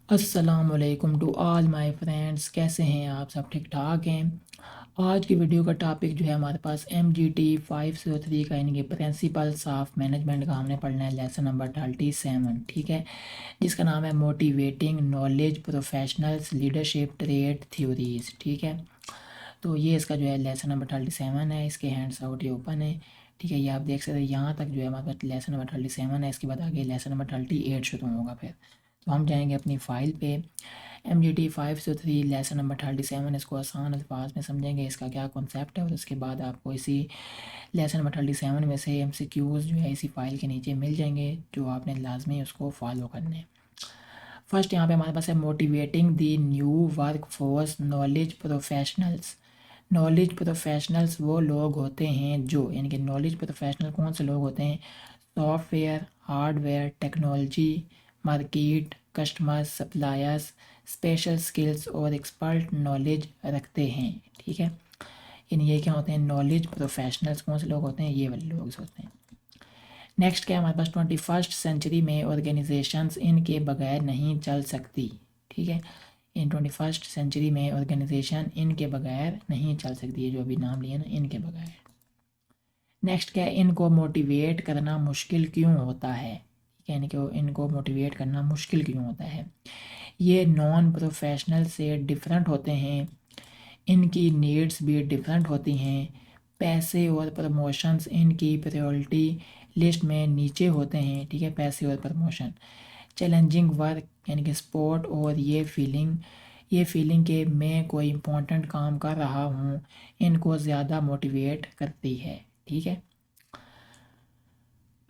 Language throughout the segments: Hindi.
अस्सलामुअलैकुम टू ऑल माय फ्रेंड्स। कैसे हैं आप? सब ठीक ठाक हैं। आज की वीडियो का टॉपिक जो है हमारे पास MGT 503 का यानी कि प्रिंसिपल्स ऑफ मैनेजमेंट का हमने पढ़ना है, लेसन नंबर 37। ठीक है, जिसका नाम है motivating knowledge professionals leadership trade theories. ठीक है, तो ये इसका जो है लेसन नंबर 37 है। इसके हैंड्स आउट ये ओपन है। ठीक है, ये आप देख सकते हैं। यहाँ तक जो है हमारे पास लेसन नंबर 37 है। इसके बाद आगे लेसन नंबर 38 शुरू होगा। फिर तो हम जाएंगे अपनी फ़ाइल पे। MGT 503 लेसन नंबर 37, इसको आसान अल्फाज में समझेंगे इसका क्या कॉन्सेप्ट है, और उसके बाद आपको इसी लेसन नंबर 37 में से MCQs जो है इसी फाइल के नीचे मिल जाएंगे, जो आपने लाजमी उसको फॉलो करने हैं। फर्स्ट यहाँ पे हमारे पास है मोटिवेटिंग दी new work force knowledge professionals. Knowledge professionals वो लोग होते हैं जो, यानी कि नॉलेज प्रोफेशनल कौन से लोग होते हैं? Software, hardware, technology, market, customers, suppliers, special skills और एक्सपर्ट नॉलेज रखते हैं। ठीक है, यानी ये क्या होते हैं? नॉलेज प्रोफेशनल्स कौन से लोग होते हैं? ये वाले लोग होते हैं। नेक्स्ट क्या है हमारे पास? 21st सेंचुरी में ऑर्गेनाइजेशंस इनके बगैर नहीं चल सकती। ठीक है, इन 21st सेंचुरी में ऑर्गेनाइजेशन इनके बगैर नहीं चल सकती है, जो अभी नाम लिया ना, इनके बगैर। नेक्स्ट क्या है? इनको मोटिवेट करना मुश्किल क्यों होता है? यानी कि इनको मोटिवेट करना मुश्किल क्यों होता है? ये नॉन प्रोफेशनल से डिफरेंट होते हैं, इनकी नीड्स भी डिफरेंट होती हैं, पैसे और प्रमोशंस इनकी प्रायोरिटी लिस्ट में नीचे होते हैं। ठीक है, पैसे और प्रमोशन। चैलेंजिंग वर्क यानी कि स्पोर्ट, और ये फीलिंग कि मैं कोई इम्पोर्टेंट काम कर रहा हूँ, इनको ज़्यादा मोटिवेट करती है। ठीक है,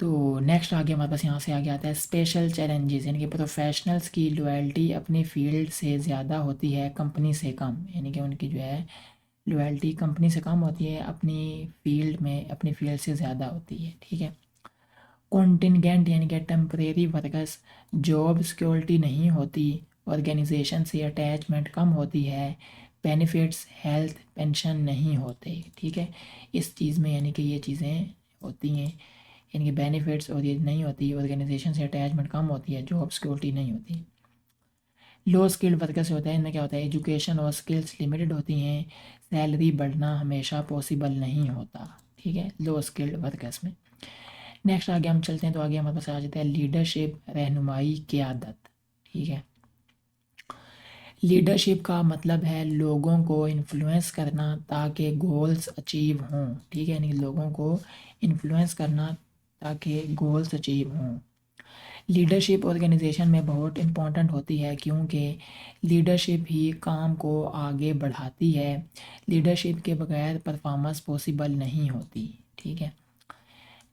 तो नेक्स्ट आगे हमारे पास यहाँ से आगे आता है स्पेशल चैलेंजेस, यानी कि प्रोफेशनल्स की लॉयल्टी अपनी फील्ड से ज़्यादा होती है कंपनी से कम। यानी कि उनकी जो है लॉयल्टी कंपनी से कम होती है, अपनी फील्ड से ज़्यादा होती है। ठीक है, कॉन्टिंजेंट यानी कि टेम्परेरी वर्कर्स, जॉब सिक्योरिटी नहीं होती, ऑर्गेनाइजेशन से अटैचमेंट कम होती है, बेनिफिट्स हेल्थ पेंशन नहीं होते। ठीक है, इस चीज़ में यानी कि ये चीज़ें होती हैं, यानी कि बेनिफिट्स और ये नहीं होती, ऑर्गेनाइजेशन से अटैचमेंट कम होती है, जॉब सिक्योरिटी नहीं होती। लो स्किल्ड वर्कर्स होता है, इनमें क्या होता है? एजुकेशन और स्किल्स लिमिटेड होती हैं, सैलरी बढ़ना हमेशा पॉसिबल नहीं होता। ठीक है, लो स्किल्ड वर्कर्स में। नेक्स्ट आगे हम चलते हैं, तो आगे हमारे पास आ जाता है लीडरशिप, रहनुमाई की आदत। ठीक है, लीडरशिप का मतलब है लोगों को इन्फ्लुएंस करना ताकि गोल्स अचीव हों। ठीक है, यानी कि लोगों को इन्फ्लुएंस करना ताकि गोल्स अचीव हों। लीडरशिप ऑर्गेनाइजेशन में बहुत इम्पॉर्टेंट होती है, क्योंकि लीडरशिप ही काम को आगे बढ़ाती है। लीडरशिप के बगैर परफॉर्मेंस पॉसिबल नहीं होती। ठीक है,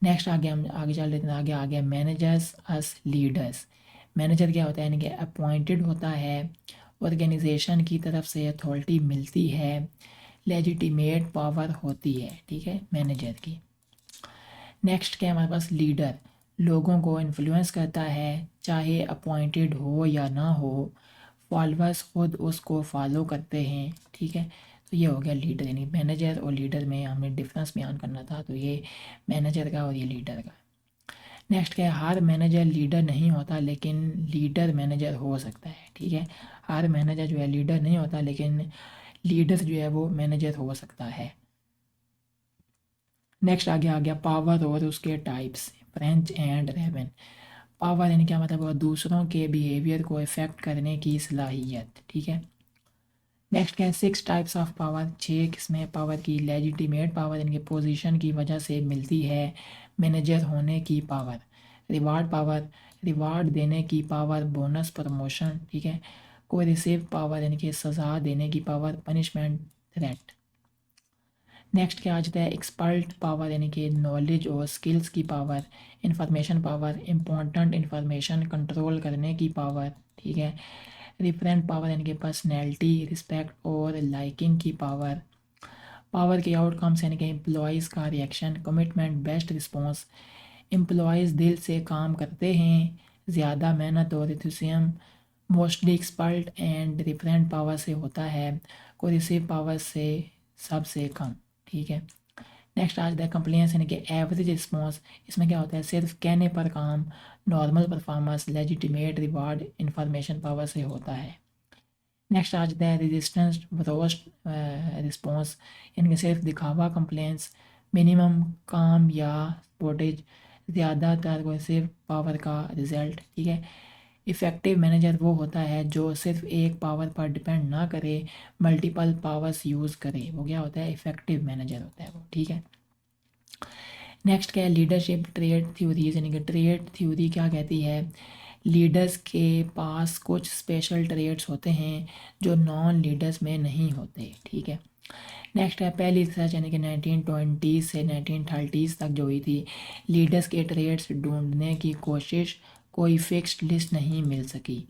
नेक्स्ट आगे हम आगे चल लेते हैं। आगे आ गया मैनेजर्स अस लीडर्स। मैनेजर क्या होता है? यानी कि अपॉइंटेड होता है, ऑर्गेनाइजेशन की तरफ से अथॉरिटी मिलती है, लेजिटिमेट पावर होती है। ठीक है, मैनेजर की। नेक्स्ट क्या है हमारे पास? लीडर लोगों को इन्फ्लुएंस करता है, चाहे अपॉइंटेड हो या ना हो, फॉलोअर्स खुद उसको फॉलो करते हैं। ठीक है, तो ये हो गया लीडर, यानी मैनेजर और लीडर में हमने डिफरेंस बयान करना था, तो ये मैनेजर का और ये लीडर का। नेक्स्ट क्या है? हर मैनेजर लीडर नहीं होता, लेकिन लीडर मैनेजर हो सकता है। ठीक है, हर मैनेजर जो है लीडर नहीं होता, लेकिन लीडर जो है वो मैनेजर हो सकता है। नेक्स्ट आगे आ गया पावर और उसके types, French and raven. Power यानी क्या मतलब? वो दूसरों के बिहेवियर को इफेक्ट करने की सलाहियत। ठीक है, नेक्स्ट क्या है? 6 टाइप्स ऑफ पावर, 6 किस्में पावर की। लेजिटिमेट पावर यानी कि पोजीशन की वजह से मिलती है, मैनेजर होने की पावर। रिवार्ड पावर, रिवार्ड देने की पावर, बोनस, प्रमोशन। ठीक है, कोई रिसीव पावर यानी कि सज़ा देने की पावर, पनिशमेंट, थ्रेट। नेक्स्ट क्या आ जाता है? एक्सपर्ट पावर यानी कि नॉलेज और स्किल्स की power, information power, important information control करने की पावर। ठीक है, रिफरेंट पावर यानी कि पर्सनैलिटी, रिस्पेक्ट और लाइकिंग की पावर। पावर के आउटकम्स यानी कि एम्प्लॉयज़ का reaction, commitment, best response. Employees दिल से काम करते हैं, ज़्यादा मेहनत और enthusiasm. Mostly expert and referent power से होता है, कोई रिसीव पावर से सबसे कम। ठीक है, नेक्स्ट आज द कंप्लेंस यानी कि एवरेज रिस्पॉन्स, इसमें क्या होता है सिर्फ कहने पर काम, normal performance, legitimate reward information power से होता है। नेक्स्ट आज द रेजिस्टेंस रोस्ट रिस्पॉन्स यानी कि सिर्फ दिखावा कंप्लेंस, मिनिमम काम या सपोर्टेज, ज़्यादातर वो सिर्फ पावर का रिजल्ट। ठीक है। इफ़ेक्टिव मैनेजर वो होता है जो सिर्फ एक पावर पर डिपेंड ना करे, मल्टीपल पावर्स यूज़ करे, वो क्या होता है इफ़ेक्टिव मैनेजर होता है वो। ठीक है। नेक्स्ट क्या है लीडरशिप ट्रेड थ्योरीज, यानी कि ट्रेड थ्योरी क्या कहती है, लीडर्स के पास कुछ स्पेशल ट्रेड्स होते हैं जो नॉन लीडर्स में नहीं होते। ठीक है। नेक्स्ट है पहली रिसर्च यानी कि 1920 से 1930 तक जो हुई थी, लीडर्स के ट्रेड्स ढूंढने की कोशिश, कोई फिक्स्ड लिस्ट नहीं मिल सकी।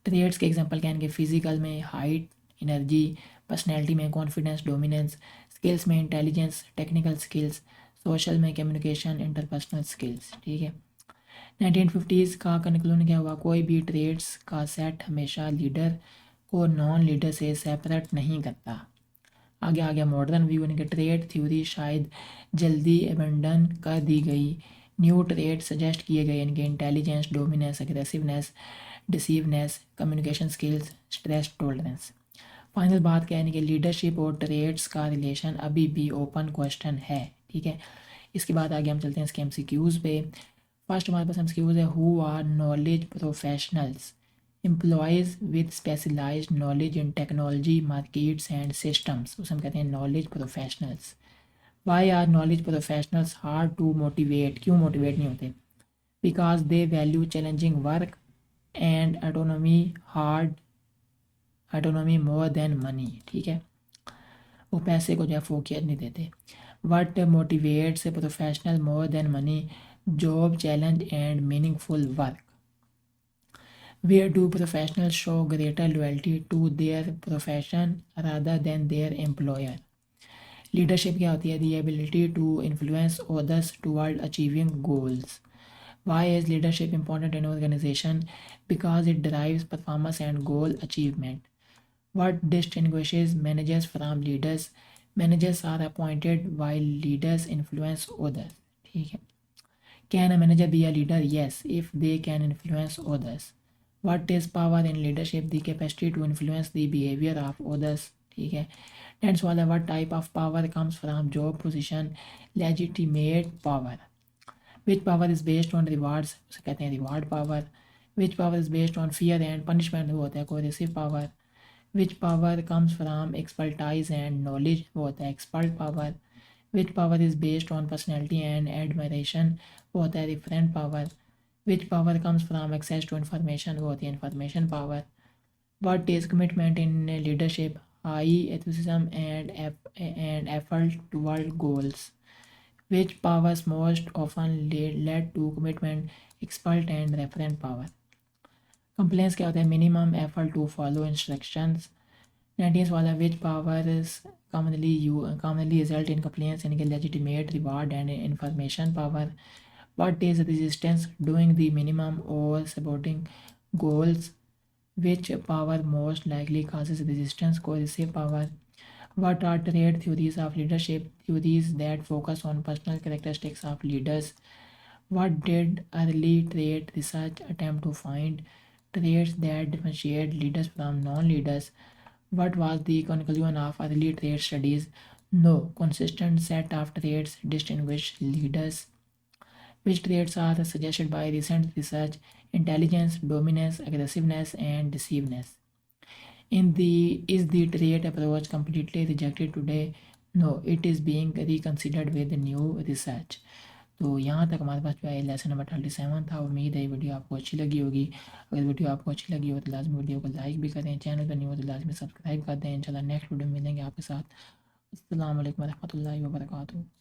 ट्रेड्स के एग्जांपल क्या हैं कि फिजिकल में हाइट एनर्जी, पर्सनैलिटी में कॉन्फिडेंस डोमिनेंस, स्किल्स में इंटेलिजेंस टेक्निकल स्किल्स, सोशल में कम्युनिकेशन इंटरपर्सनल स्किल्स। ठीक है। 1950s का कंक्लूजन क्या हुआ, कोई भी ट्रेड्स का सेट हमेशा लीडर को नॉन लीडर से सेपरेट नहीं करता। आगे आ गया मॉडर्न व्यू यानी कि ट्रेड थ्योरी शायद जल्दी अबेंडन कर दी गई, न्यू ट्रेड सजेस्ट किए गए यानी कि intelligence dominance aggressiveness decisiveness communication skills stress tolerance. Final बात क्या है यानी कि लीडरशिप और ट्रेड्स का रिलेशन अभी भी ओपन क्वेश्चन है। ठीक है। इसके बाद आगे हम चलते हैं इसके एमसीक्यूज़ पे। फर्स्ट हमारे पास एमसीक्यूज़ है, who are knowledge professionals, employees with specialised knowledge in technology markets and systems, उसे हम कहते हैं knowledge professionals. Why are knowledge professionals hard to motivate, क्यों मोटिवेट नहीं होते, because they value challenging work and autonomy more than money. ठीक है। वो पैसे को जो है फोकियत नहीं देते। What motivates a professional more than money, job challenge and meaningful work. Where do professionals show greater loyalty to their profession rather than their employer? Leadership क्या होती है, the ability to influence others toward achieving goals. Why is leadership important in organization? Because it drives performance and goal achievement. What distinguishes managers from leaders? Managers are appointed while leaders influence others. ठीक है। Can a manager be a leader? Yes, if they can influence others. What is power in leadership? The capacity to influence the behavior of others. ठीक है। नेक्स्ट वाला, what type of power comes from job position? Legitimate power. Which power is based on rewards? उसे कहते हैं reward power. Which power is based on fear and punishment? वो होता है coercive power. Which power comes from expertise and knowledge? वो होता है expert power. Which power is based on personality and admiration? वो होता है referent power. Which power comes from access to information? वो होती है information power. What is commitment in leadership? High enthusiasm and effort toward goals. Which powers most often led to commitment? Expert and referent power. Complaints क्या होता है, minimum effort to follow instructions. 19th वाला, which powers commonly result in complaints यानी कि legitimate reward and information power. What is resistance? Doing the minimum or supporting goals. Which power most likely causes resistance? Coercive power. What are trade theories of leadership? Theories that focus on personal characteristics of leaders. What did early trade research attempt to find? Traits that differentiate leaders from non-leaders. What was the conclusion of early trade studies? No consistent set of traits distinguish leaders. Which traits are suggested by recent research? Intelligence, dominance, aggressiveness, and deceiveness. Is the trait approach completely rejected today? No, it is being reconsidered with new research. तो यहाँ तक हमारे पास जो है लेसन नंबर 37 था। उम्मीद है ये वीडियो आपको अच्छी लगी होगी। अगर वीडियो आपको अच्छी लगी हो तो लाजमी वीडियो को लाइक भी करें, चैनल पर नहीं हो तो लाजमी सब्सक्राइब कर दें। इंशाल्लाह नेक्स्ट वीडियो में मिलेंगे आपके साथ। अस्सलाम वालेकुम रहमतुल्लाहि व बरकातुहू।